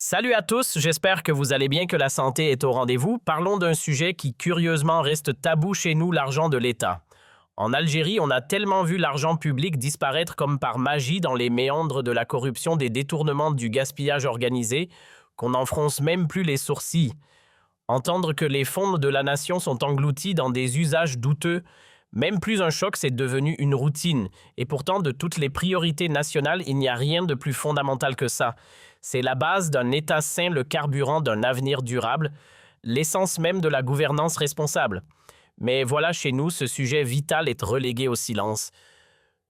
Salut à tous, j'espère que vous allez bien, que la santé est au rendez-vous. Parlons d'un sujet qui curieusement reste tabou chez nous, l'argent de l'État. En Algérie, on a tellement vu l'argent public disparaître comme par magie dans les méandres de la corruption, des détournements, du gaspillage organisé, qu'on n'en fronce même plus les sourcils. Entendre que les fonds de la nation sont engloutis dans des usages douteux, même plus un choc, c'est devenu une routine. Et pourtant, de toutes les priorités nationales, il n'y a rien de plus fondamental que ça. C'est la base d'un État sain, le carburant d'un avenir durable, l'essence même de la gouvernance responsable. Mais voilà, chez nous, ce sujet vital est relégué au silence.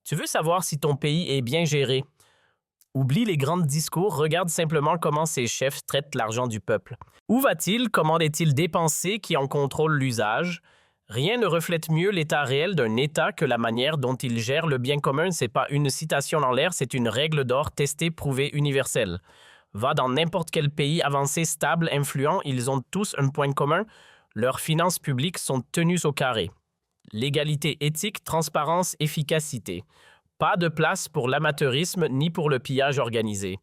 Tu veux savoir si ton pays est bien géré? Oublie les grands discours, regarde simplement comment ces chefs traitent l'argent du peuple. Où va-t-il? Comment est-il dépensé? Qui en contrôle l'usage? Rien ne reflète mieux l'état réel d'un État que la manière dont il gère le bien commun. C'est pas une citation en l'air, c'est une règle d'or testée, prouvée, universelle. Va dans n'importe quel pays avancé, stable, influent, ils ont tous un point commun. Leurs finances publiques sont tenues au carré. L'égalité éthique, transparence, efficacité. Pas de place pour l'amateurisme ni pour le pillage organisé.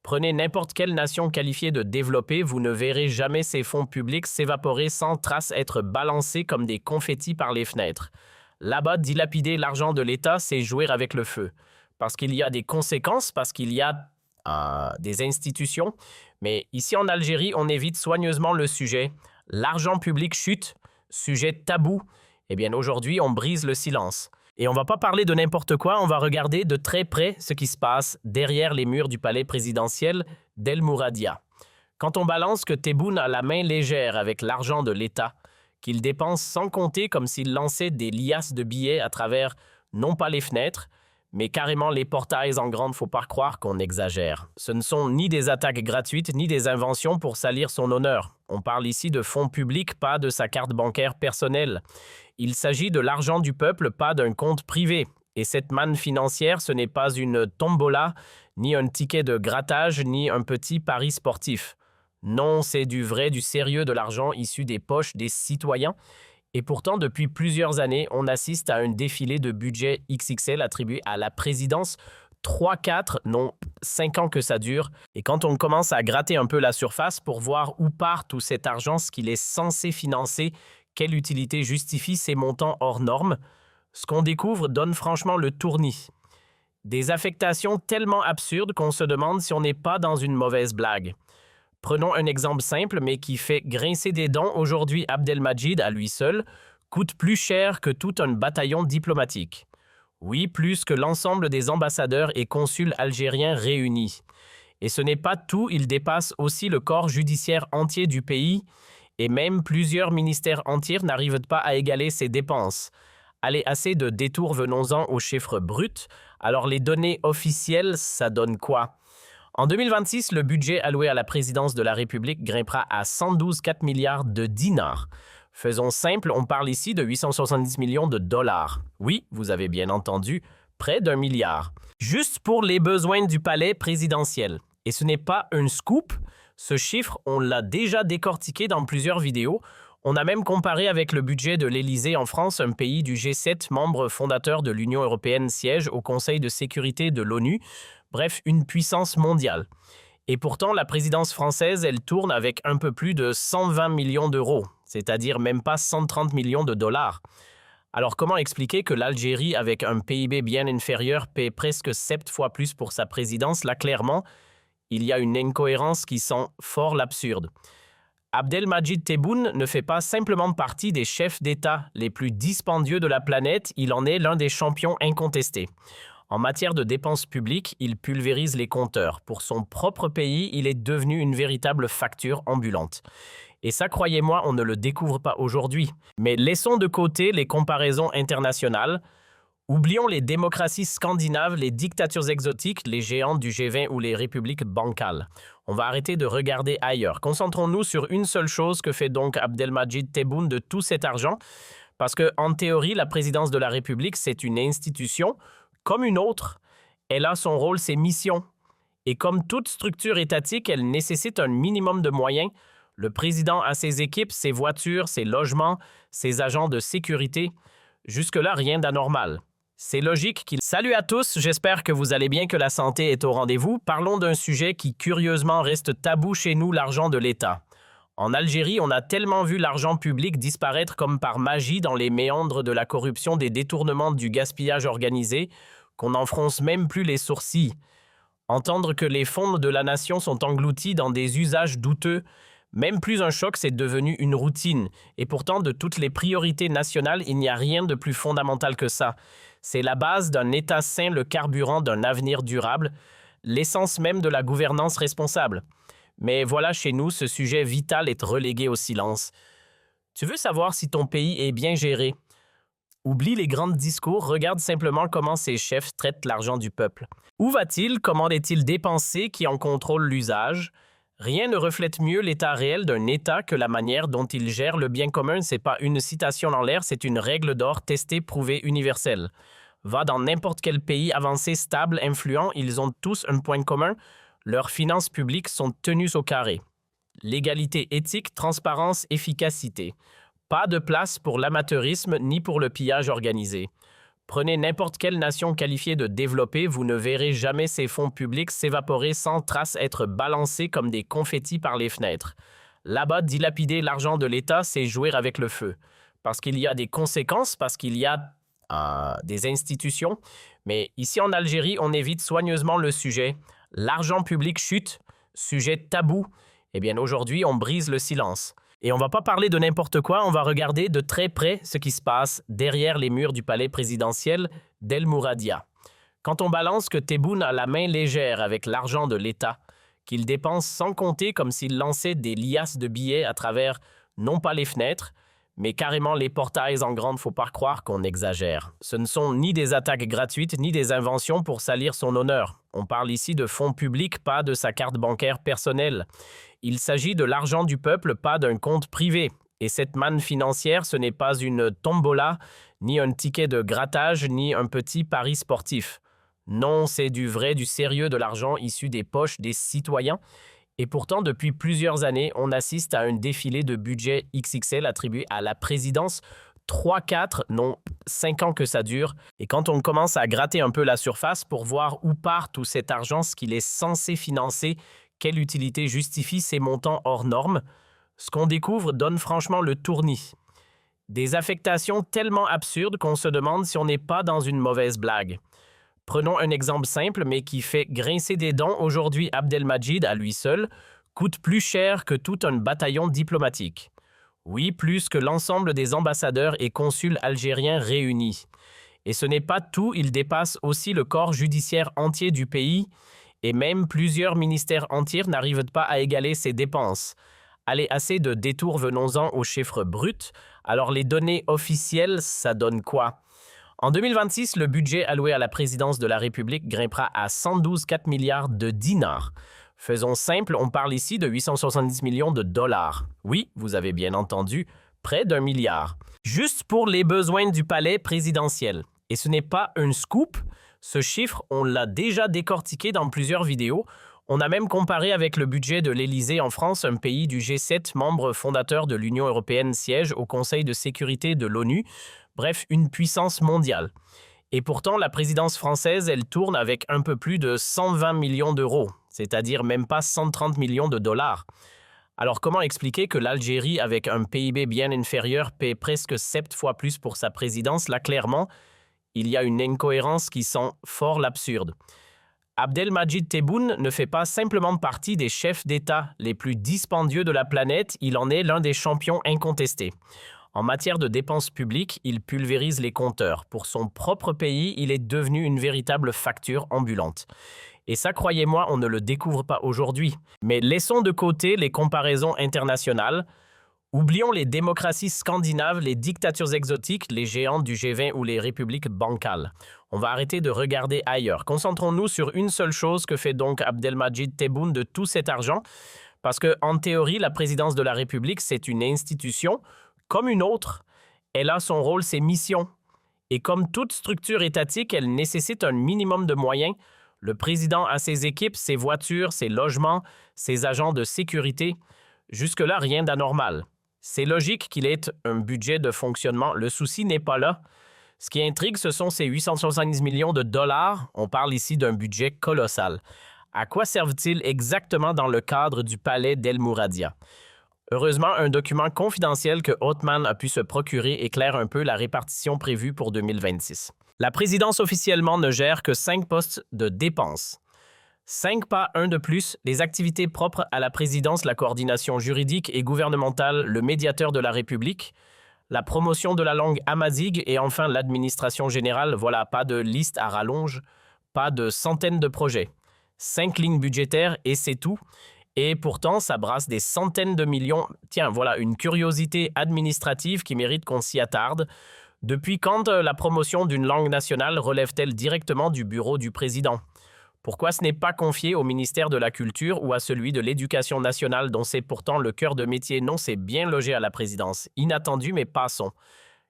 Prenez n'importe quelle nation qualifiée de développée, vous ne verrez jamais ces fonds publics s'évaporer sans trace, être balancés comme des confettis par les fenêtres. Là-bas, dilapider l'argent de l'État, c'est jouer avec le feu. Parce qu'il y a des conséquences, parce qu'il y a des institutions. Mais ici en Algérie, on évite soigneusement le sujet. L'argent public chute, sujet tabou. Eh bien aujourd'hui, on brise le silence. Et on va pas parler de n'importe quoi, on va regarder de très près ce qui se passe derrière les murs du palais présidentiel d'El Mouradia. Quand on balance que Tebboune a la main légère avec l'argent de l'État, qu'il dépense sans compter comme s'il lançait des liasses de billets à travers non pas les fenêtres, mais carrément les portails en grande, faut pas croire qu'on exagère. Ce ne sont ni des attaques gratuites, ni des inventions pour salir son honneur. On parle ici de fonds publics, pas de sa carte bancaire personnelle. Il s'agit de l'argent du peuple, pas d'un compte privé. Et cette manne financière, ce n'est pas une tombola, ni un ticket de grattage, ni un petit pari sportif. Non, c'est du vrai, du sérieux de l'argent issu des poches des citoyens. Et pourtant, depuis plusieurs années, on assiste à un défilé de budget XXL attribué à la présidence. 3, 4, non, 5 ans que ça dure. Et quand on commence à gratter un peu la surface pour voir où part tout cet argent, ce qu'il est censé financer, quelle utilité justifie ces montants hors normes, ce qu'on découvre donne franchement le tournis. Des affectations tellement absurdes qu'on se demande si on n'est pas dans une mauvaise blague. Prenons un exemple simple mais qui fait grincer des dents. Aujourd'hui, Abdelmadjid, à lui seul, coûte plus cher que tout un bataillon diplomatique. Oui, plus que l'ensemble des ambassadeurs et consuls algériens réunis. Et ce n'est pas tout, il dépasse aussi le corps judiciaire entier du pays, et même plusieurs ministères entiers n'arrivent pas à égaler ces dépenses. Allez, assez de détours, venons-en aux chiffres bruts. Alors les données officielles, ça donne quoi? En 2026, le budget alloué à la présidence de la République grimpera à 112,4 milliards de dinars. Faisons simple, on parle ici de 870 millions de dollars. Oui, vous avez bien entendu, près d'1 milliard. Juste pour les besoins du palais présidentiel. Et ce n'est pas un scoop, ce chiffre, on l'a déjà décortiqué dans plusieurs vidéos. On a même comparé avec le budget de l'Élysée en France, un pays du G7, membre fondateur de l'Union européenne, siège au Conseil de sécurité de l'ONU. Bref, une puissance mondiale. Et pourtant, la présidence française, elle tourne avec un peu plus de 120 millions d'euros, c'est-à-dire même pas 130 millions de dollars. Alors comment expliquer que l'Algérie, avec un PIB bien inférieur, paie presque 7 fois plus pour sa présidence? Là, clairement, il y a une incohérence qui sent fort l'absurde. Abdelmadjid Tebboune ne fait pas simplement partie des chefs d'État les plus dispendieux de la planète, il en est l'un des champions incontestés. En matière de dépenses publiques, il pulvérise les compteurs. Pour son propre pays, il est devenu une véritable facture ambulante. Et ça, croyez-moi, on ne le découvre pas aujourd'hui. Mais laissons de côté les comparaisons internationales. Oublions les démocraties scandinaves, les dictatures exotiques, les géants du G20 ou les républiques bancales. On va arrêter de regarder ailleurs. Concentrons-nous sur une seule chose que fait donc Abdelmadjid Tebboune de tout cet argent. Parce qu'en théorie, la présidence de la République, c'est une institution. Comme une autre, elle a son rôle, ses missions. Et comme toute structure étatique, elle nécessite un minimum de moyens. Le président a ses équipes, ses voitures, ses logements, ses agents de sécurité. Jusque-là, rien d'anormal. C'est logique qu'il... Salut à tous, j'espère que vous allez bien, que la santé est au rendez-vous. Parlons d'un sujet qui curieusement reste tabou chez nous, l'argent de l'État. En Algérie, on a tellement vu l'argent public disparaître comme par magie dans les méandres de la corruption, des détournements, du gaspillage organisé, qu'on n'en fronce même plus les sourcils. Entendre que les fonds de la nation sont engloutis dans des usages douteux, même plus un choc, c'est devenu une routine. Et pourtant, de toutes les priorités nationales, il n'y a rien de plus fondamental que ça. C'est la base d'un État sain, le carburant d'un avenir durable, l'essence même de la gouvernance responsable. Mais voilà, chez nous, ce sujet vital est relégué au silence. Tu veux savoir si ton pays est bien géré? Oublie les grands discours, regarde simplement comment ces chefs traitent l'argent du peuple. Où va-t-il? Comment est-il dépensé? Qui en contrôle l'usage? Rien ne reflète mieux l'état réel d'un État que la manière dont il gère le bien commun. C'est pas une citation en l'air, c'est une règle d'or testée, prouvée, universelle. Va dans n'importe quel pays avancé, stable, influent, ils ont tous un point commun. Leurs finances publiques sont tenues au carré. L'égalité éthique, transparence, efficacité. Pas de place pour l'amateurisme ni pour le pillage organisé. Prenez n'importe quelle nation qualifiée de développée, vous ne verrez jamais ces fonds publics s'évaporer sans trace, être balancés comme des confettis par les fenêtres. Là-bas, dilapider l'argent de l'État, c'est jouer avec le feu. Parce qu'il y a des conséquences, parce qu'il y a des institutions. Mais ici en Algérie, on évite soigneusement le sujet. L'argent public chute, sujet tabou. Eh bien aujourd'hui, on brise le silence. Et on ne va pas parler de n'importe quoi, on va regarder de très près ce qui se passe derrière les murs du palais présidentiel d'El Mouradia. Quand on balance que Tebboune a la main légère avec l'argent de l'État, qu'il dépense sans compter comme s'il lançait des liasses de billets à travers non pas les fenêtres, mais carrément les portails en grande, faut pas croire qu'on exagère. Ce ne sont ni des attaques gratuites, ni des inventions pour salir son honneur. On parle ici de fonds publics, pas de sa carte bancaire personnelle. Il s'agit de l'argent du peuple, pas d'un compte privé. Et cette manne financière, ce n'est pas une tombola, ni un ticket de grattage, ni un petit pari sportif. Non, c'est du vrai, du sérieux, de l'argent issu des poches des citoyens. Et pourtant, depuis plusieurs années, on assiste à un défilé de budget XXL attribué à la présidence. 3, 4, non, 5 ans que ça dure. Et quand on commence à gratter un peu la surface pour voir où part tout cet argent, ce qu'il est censé financer, quelle utilité justifie ces montants hors normes, ce qu'on découvre donne franchement le tournis. Des affectations tellement absurdes qu'on se demande si on n'est pas dans une mauvaise blague. Prenons un exemple simple, mais qui fait grincer des dents. Aujourd'hui, Abdelmadjid, à lui seul, coûte plus cher que tout un bataillon diplomatique. Oui, plus que l'ensemble des ambassadeurs et consuls algériens réunis. Et ce n'est pas tout, il dépasse aussi le corps judiciaire entier du pays, et même plusieurs ministères entiers n'arrivent pas à égaler ses dépenses. Allez, assez de détours, venons-en aux chiffres bruts. Alors les données officielles, ça donne quoi? En 2026, le budget alloué à la présidence de la République grimpera à 112,4 milliards de dinars. Faisons simple, on parle ici de 870 millions de dollars. Oui, vous avez bien entendu, près d'1 milliard. Juste pour les besoins du palais présidentiel. Et ce n'est pas un scoop, ce chiffre, on l'a déjà décortiqué dans plusieurs vidéos. On a même comparé avec le budget de l'Élysée en France, un pays du G7, membre fondateur de l'Union européenne, siège au Conseil de sécurité de l'ONU. Bref, une puissance mondiale. Et pourtant, la présidence française, elle tourne avec un peu plus de 120 millions d'euros, c'est-à-dire même pas 130 millions de dollars. Alors comment expliquer que l'Algérie, avec un PIB bien inférieur, paie presque 7 fois plus pour sa présidence? Là, clairement, il y a une incohérence qui sent fort l'absurde. Abdelmadjid Tebboune ne fait pas simplement partie des chefs d'État les plus dispendieux de la planète, il en est l'un des champions incontestés. En matière de dépenses publiques, il pulvérise les compteurs. Pour son propre pays, il est devenu une véritable facture ambulante. Et ça, croyez-moi, on ne le découvre pas aujourd'hui. Mais laissons de côté les comparaisons internationales. Oublions les démocraties scandinaves, les dictatures exotiques, les géants du G20 ou les républiques bancales. On va arrêter de regarder ailleurs. Concentrons-nous sur une seule chose que fait donc Abdelmadjid Tebboune de tout cet argent. Parce qu'en théorie, la présidence de la République, c'est une institution. Comme une autre, elle a son rôle, ses missions. Et comme toute structure étatique, elle nécessite un minimum de moyens. Le président a ses équipes, ses voitures, ses logements, ses agents de sécurité. Jusque-là, rien d'anormal. C'est logique qu'il ait un budget de fonctionnement. Le souci n'est pas là. Ce qui intrigue, ce sont ces 870 millions de dollars. On parle ici d'un budget colossal. À quoi servent-ils exactement dans le cadre du palais d'El Mouradia? Heureusement, un document confidentiel que Othman a pu se procurer éclaire un peu la répartition prévue pour 2026. La présidence officiellement ne gère que 5 postes de dépenses. 5 pas, un de plus, les activités propres à la présidence, la coordination juridique et gouvernementale, le médiateur de la République, la promotion de la langue amazigh et enfin l'administration générale. Voilà, pas de liste à rallonge, pas de centaines de projets. 5 lignes budgétaires et c'est tout. Et pourtant, ça brasse des centaines de millions. Tiens, voilà une curiosité administrative qui mérite qu'on s'y attarde. Depuis quand la promotion d'une langue nationale relève-t-elle directement du bureau du président? Pourquoi ce n'est pas confié au ministère de la Culture ou à celui de l'Éducation nationale dont c'est pourtant le cœur de métier? Non, c'est bien logé à la présidence. Inattendu, mais passons.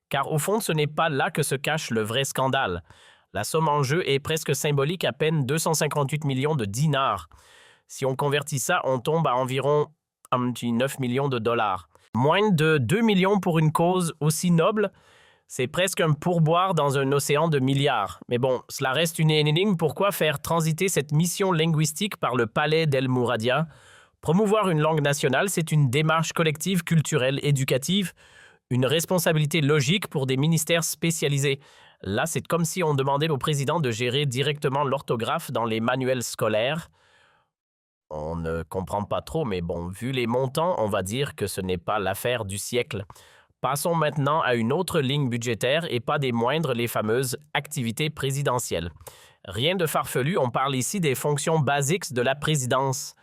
Car au fond, ce n'est pas là que se cache le vrai scandale. La somme en jeu est presque symbolique, à peine 258 millions de dinars. Si on convertit ça, on tombe à environ 9 millions de dollars. Moins de 2 millions pour une cause aussi noble, c'est presque un pourboire dans un océan de milliards. Mais bon, cela reste une énigme. Pourquoi faire transiter cette mission linguistique par le palais d'El Mouradia? Promouvoir une langue nationale, c'est une démarche collective, culturelle, éducative, une responsabilité logique pour des ministères spécialisés. Là, c'est comme si on demandait au président de gérer directement l'orthographe dans les manuels scolaires. On ne comprend pas trop, mais bon, vu les montants, on va dire que ce n'est pas l'affaire du siècle. Passons maintenant à une autre ligne budgétaire et pas des moindres, les fameuses activités présidentielles. Rien de farfelu, on parle ici des fonctions basiques de la présidence.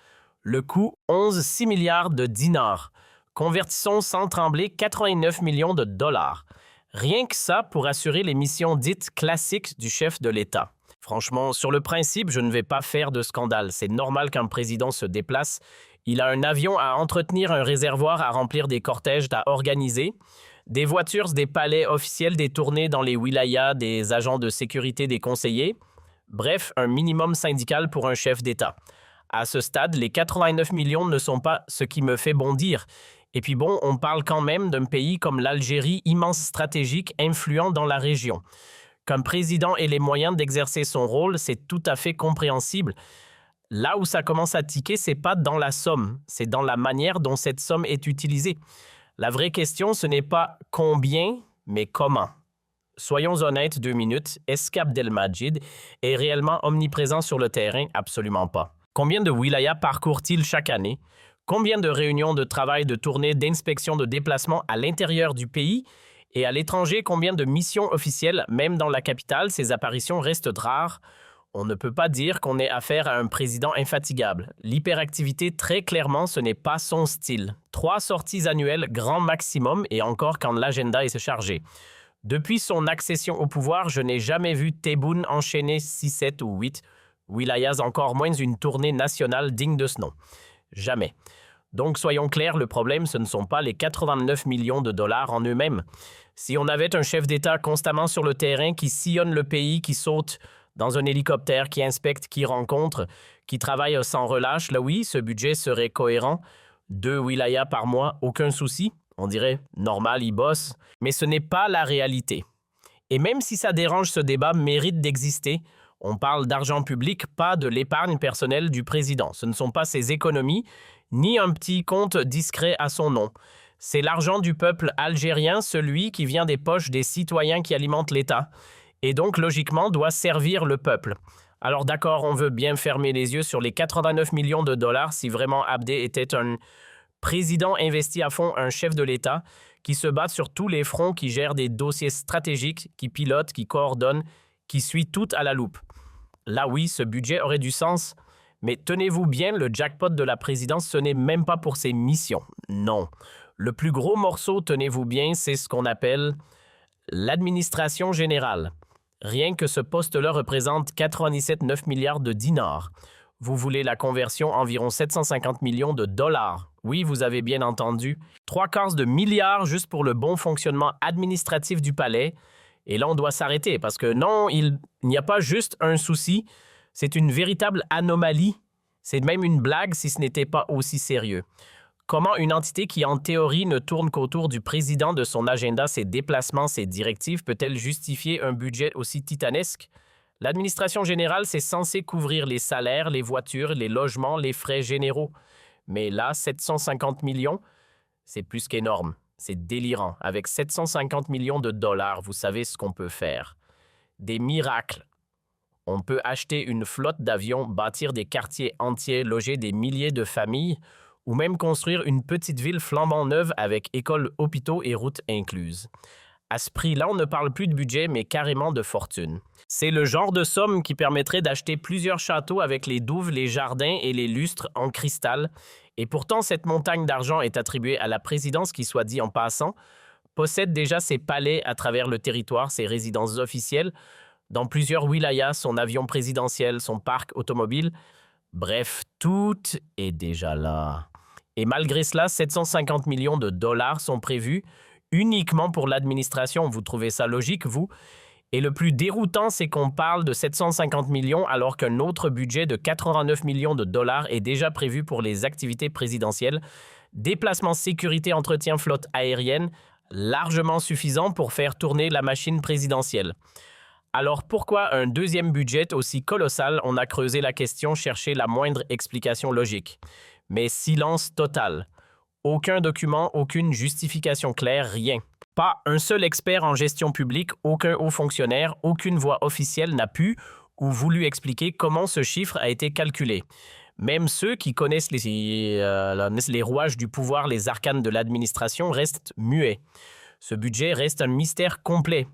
Le coût, 6 milliards de dinars. Convertissons sans trembler 89 millions de dollars. Rien que ça pour assurer les missions dites classiques du chef de l'État. Franchement, sur le principe, je ne vais pas faire de scandale. C'est normal qu'un président se déplace. Il a un avion à entretenir, un réservoir à remplir, des cortèges à organiser, des voitures, des palais officiels, des tournées dans les wilayas, des agents de sécurité, des conseillers. Bref, un minimum syndical pour un chef d'État. À ce stade, les 89 millions ne sont pas ce qui me fait bondir. Et puis bon, on parle quand même d'un pays comme l'Algérie, immense, stratégique, influent dans la région. Qu'un président ait les moyens d'exercer son rôle, c'est tout à fait compréhensible. Là où ça commence à tiquer, c'est pas dans la somme, c'est dans la manière dont cette somme est utilisée. La vraie question, ce n'est pas combien, mais comment. Soyons honnêtes 2 minutes, est-ce qu'Abdelmajid est réellement omniprésent sur le terrain? Absolument pas. Combien de wilayas parcourt-il chaque année? Combien de réunions de travail, de tournées, d'inspection, de déplacements à l'intérieur du pays? Et à l'étranger, combien de missions officielles? Même dans la capitale, ces apparitions restent rares. On ne peut pas dire qu'on ait affaire à un président infatigable. L'hyperactivité, très clairement, ce n'est pas son style. 3 sorties annuelles, grand maximum, et encore quand l'agenda est chargé. Depuis son accession au pouvoir, je n'ai jamais vu Tebboune enchaîner 6, 7 ou 8 wilayas, encore moins une tournée nationale digne de ce nom. Jamais. Donc soyons clairs, le problème, ce ne sont pas les 89 millions de dollars en eux-mêmes. Si on avait un chef d'État constamment sur le terrain, qui sillonne le pays, qui saute dans un hélicoptère, qui inspecte, qui rencontre, qui travaille sans relâche, là oui, ce budget serait cohérent. 2 wilayas par mois, aucun souci. On dirait normal, il bosse. Mais ce n'est pas la réalité. Et même si ça dérange, ce débat mérite d'exister. On parle d'argent public, pas de l'épargne personnelle du président. Ce ne sont pas ses économies, ni un petit compte discret à son nom. C'est l'argent du peuple algérien, celui qui vient des poches des citoyens qui alimentent l'État, et donc logiquement doit servir le peuple. Alors d'accord, on veut bien fermer les yeux sur les 89 millions de dollars si vraiment Abdé était un président investi à fond, un chef de l'État, qui se bat sur tous les fronts, qui gère des dossiers stratégiques, qui pilote, qui coordonne, qui suit tout à la loupe. Là oui, ce budget aurait du sens. Mais tenez-vous bien, le jackpot de la présidence, ce n'est même pas pour ses missions. Non. Le plus gros morceau, tenez-vous bien, c'est ce qu'on appelle l'administration générale. Rien que ce poste-là représente 97,9 milliards de dinars. Vous voulez la conversion environ 750 millions de dollars. Oui, vous avez bien entendu. 3/4 de milliards juste pour le bon fonctionnement administratif du palais. Et là, on doit s'arrêter parce que non, il n'y a pas juste un souci. C'est une véritable anomalie. C'est même une blague si ce n'était pas aussi sérieux. Comment une entité qui, en théorie, ne tourne qu'autour du président, de son agenda, ses déplacements, ses directives, peut-elle justifier un budget aussi titanesque? L'administration générale, c'est censé couvrir les salaires, les voitures, les logements, les frais généraux. Mais là, 750 millions, c'est plus qu'énorme. C'est délirant. Avec 750 millions de dollars, vous savez ce qu'on peut faire. Des miracles. On peut acheter une flotte d'avions, bâtir des quartiers entiers, loger des milliers de familles, ou même construire une petite ville flambant neuve avec écoles, hôpitaux et routes incluses. À ce prix-là, on ne parle plus de budget, mais carrément de fortune. C'est le genre de somme qui permettrait d'acheter plusieurs châteaux avec les douves, les jardins et les lustres en cristal. Et pourtant, cette montagne d'argent est attribuée à la présidence qui, soit dit en passant, possède déjà ses palais à travers le territoire, ses résidences officielles, dans plusieurs wilayas, son avion présidentiel, son parc automobile. Bref, tout est déjà là. Et malgré cela, 750 millions de dollars sont prévus uniquement pour l'administration. Vous trouvez ça logique, vous? Et le plus déroutant, c'est qu'on parle de 750 millions alors qu'un autre budget de 89 millions de dollars est déjà prévu pour les activités présidentielles. Déplacements, sécurité, entretien, flotte aérienne, largement suffisant pour faire tourner la machine présidentielle. Alors pourquoi un deuxième budget aussi colossal? On a creusé la question, cherché la moindre explication logique. Mais silence total. Aucun document, aucune justification claire, rien. Pas un seul expert en gestion publique, aucun haut fonctionnaire, aucune voix officielle n'a pu ou voulu expliquer comment ce chiffre a été calculé. Même ceux qui connaissent les rouages du pouvoir, les arcanes de l'administration, restent muets. Ce budget reste un mystère complet.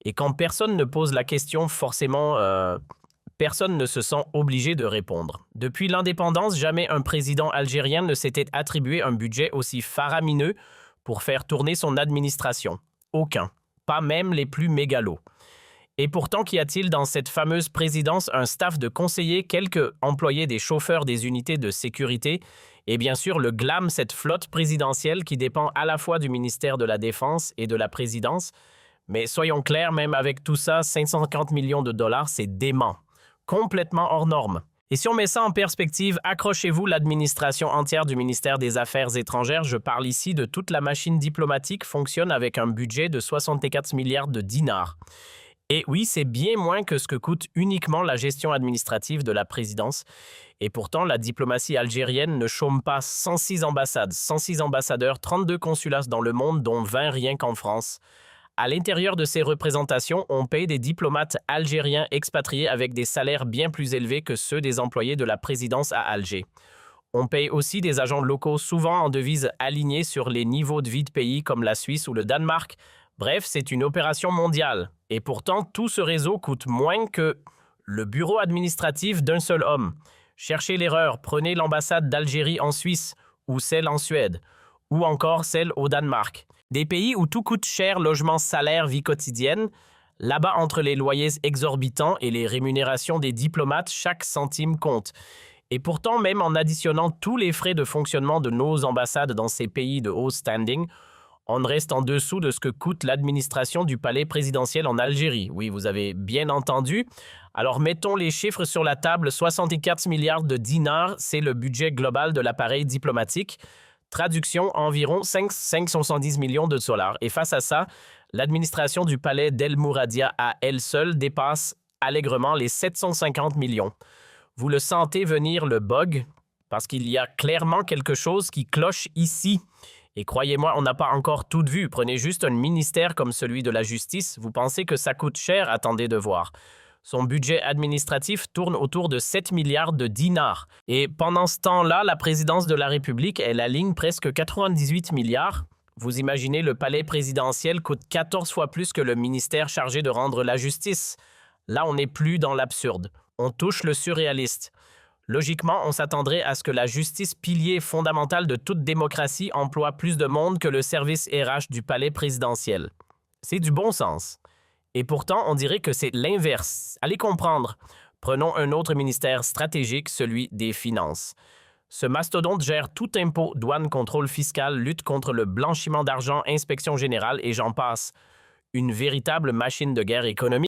Et quand personne ne pose la question, forcément, personne ne se sent obligé de répondre. Depuis l'indépendance, jamais un président algérien ne s'était attribué un budget aussi faramineux pour faire tourner son administration. Aucun. Pas même les plus mégalos. Et pourtant, qu'y a-t-il dans cette fameuse présidence? Un staff de conseillers, quelques employés, des chauffeurs des unités de sécurité et bien sûr le GLAM, cette flotte présidentielle qui dépend à la fois du ministère de la Défense et de la présidence. Mais soyons clairs, même avec tout ça, 550 millions de dollars, c'est dément. Complètement hors norme. Et si on met ça en perspective, accrochez-vous, l'administration entière du ministère des Affaires étrangères, je parle ici de toute la machine diplomatique, fonctionne avec un budget de 64 milliards de dinars. Et oui, c'est bien moins que ce que coûte uniquement la gestion administrative de la présidence. Et pourtant, la diplomatie algérienne ne chôme pas. 106 ambassades, 106 ambassadeurs, 32 consulats dans le monde, dont 20 rien qu'en France. À l'intérieur de ces représentations, on paye des diplomates algériens expatriés avec des salaires bien plus élevés que ceux des employés de la présidence à Alger. On paye aussi des agents locaux, souvent en devises alignées sur les niveaux de vie de pays comme la Suisse ou le Danemark. Bref, c'est une opération mondiale. Et pourtant, tout ce réseau coûte moins que le bureau administratif d'un seul homme. Cherchez l'erreur, prenez l'ambassade d'Algérie en Suisse, ou celle en Suède, ou encore celle au Danemark. Des pays où tout coûte cher, logement, salaire, vie quotidienne. Là-bas, entre les loyers exorbitants et les rémunérations des diplomates, chaque centime compte. Et pourtant, même en additionnant tous les frais de fonctionnement de nos ambassades dans ces pays de haut standing, on reste en dessous de ce que coûte l'administration du palais présidentiel en Algérie. Oui, vous avez bien entendu. Alors mettons les chiffres sur la table. 64 milliards de dinars, c'est le budget global de l'appareil diplomatique. Traduction, environ 570 millions de dollars. Et face à ça, l'administration du palais d'El Mouradia à elle seule dépasse allègrement les 750 millions. Vous le sentez venir, le bug? Parce qu'il y a clairement quelque chose qui cloche ici. Et croyez-moi, on n'a pas encore tout vu. Prenez juste un ministère comme celui de la justice. Vous pensez que ça coûte cher? Attendez de voir. Son budget administratif tourne autour de 7 milliards de dinars. Et pendant ce temps-là, la présidence de la République, elle aligne presque 98 milliards. Vous imaginez, le palais présidentiel coûte 14 fois plus que le ministère chargé de rendre la justice. Là, on n'est plus dans l'absurde. On touche le surréaliste. Logiquement, on s'attendrait à ce que la justice, pilier fondamental de toute démocratie, emploie plus de monde que le service RH du palais présidentiel. C'est du bon sens. Et pourtant, on dirait que c'est l'inverse. Allez comprendre. Prenons un autre ministère stratégique, celui des Finances. Ce mastodonte gère tout impôt, douane, contrôle fiscal, lutte contre le blanchiment d'argent, inspection générale et j'en passe. Une véritable machine de guerre économique.